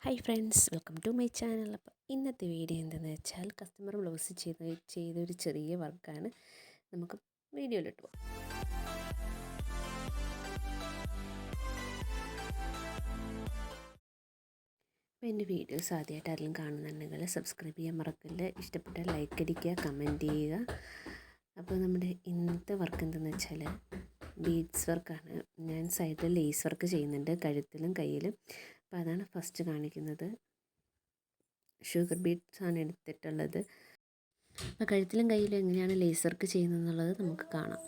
Hi friends, welcome to my channel. അപ്പോൾ ഇന്നത്തെ video എന്തെന്ന് വെച്ചാൽ കസ്റ്റമർ ബ്ലൗസ് ചെയ്തൊരു ചെറിയ വർക്കാണ്. നമുക്ക് വീഡിയോയിലിട്ട് പോകാം. അപ്പോൾ എൻ്റെ വീഡിയോസ് ആദ്യമായിട്ട് ആരെങ്കിലും കാണുന്നുണ്ടെങ്കിൽ സബ്സ്ക്രൈബ് ചെയ്യാൻ മറക്കല്ല. ഇഷ്ടപ്പെട്ടാൽ ലൈക്ക് അടിക്കുക, കമൻറ്റ് ചെയ്യുക. അപ്പോൾ നമ്മുടെ ഇന്നത്തെ വർക്ക് എന്തെന്ന് വെച്ചാൽ ബീഡ്സ് വർക്കാണ്. ഞാൻ സൈഡിൽ ലേസ് വർക്ക് ചെയ്യുന്നുണ്ട്, കഴുത്തിലും കയ്യിലും. അപ്പോൾ അതാണ് ഫസ്റ്റ് കാണിക്കുന്നത്. ഷുഗർ ബീഡ്സ് ആണ് എടുത്തിട്ടുള്ളത്. അപ്പോൾ കഴുത്തിലും കയ്യിലും എങ്ങനെയാണ് ലേസ് വർക്ക് ചെയ്യുന്നതെന്നുള്ളത് നമുക്ക് കാണാം.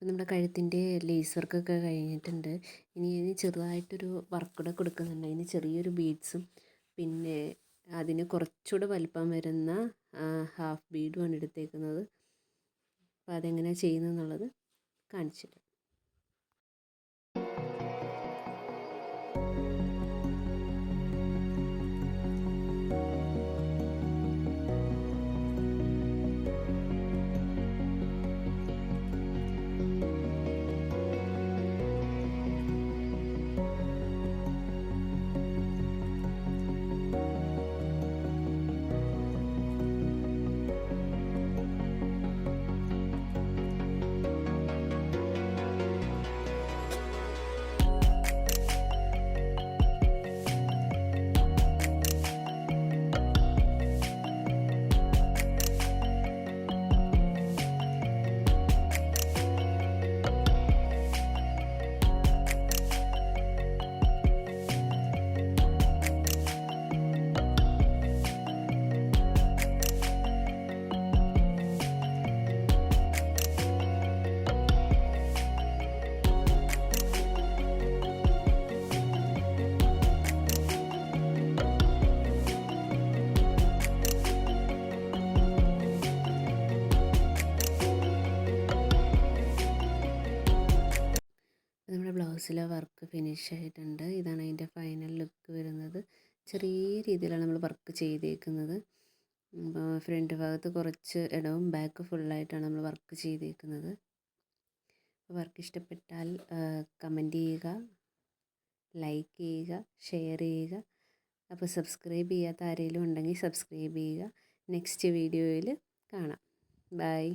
നമ്മുടെ കഴുത്തിൻ്റെ ലേസ് വർക്കൊക്കെ കഴിഞ്ഞിട്ടുണ്ട്. ഇനി ചെറുതായിട്ടൊരു വർക്ക് കൂടെ കൊടുക്കുന്നുണ്ട്. അതിന് ചെറിയൊരു ബീഡ്സും പിന്നെ അതിന് കുറച്ചുകൂടെ വലിപ്പം വരുന്ന ഹാഫ് ബീഡുമാണ് എടുത്തേക്കുന്നത്. അപ്പോൾ അതെങ്ങനെയാണ് ചെയ്യുന്നതെന്നുള്ളത് കാണിച്ചു തരാം. നമ്മുടെ ബ്ലൗസിലെ വർക്ക് ഫിനിഷ് ആയിട്ടുണ്ട്. ഇതാണ് അതിൻ്റെ ഫൈനൽ ലുക്ക് വരുന്നത്. ചെറിയ രീതിയിലാണ് നമ്മൾ വർക്ക് ചെയ്തേക്കുന്നത്. അപ്പോൾ ഫ്രണ്ട് ഭാഗത്ത് കുറച്ച് ഇടവും ബാക്ക് ഫുള്ളായിട്ടാണ് നമ്മൾ വർക്ക് ചെയ്തേക്കുന്നത്. വർക്ക് ഇഷ്ടപ്പെട്ടാൽ കമൻറ്റ് ചെയ്യുക, ലൈക്ക് ചെയ്യുക, ഷെയർ ചെയ്യുക. അപ്പോൾ സബ്സ്ക്രൈബ് ചെയ്യാത്ത ആരെങ്കിലും ഉണ്ടെങ്കിൽ സബ്സ്ക്രൈബ് ചെയ്യുക. നെക്സ്റ്റ് വീഡിയോയിൽ കാണാം. ബൈ.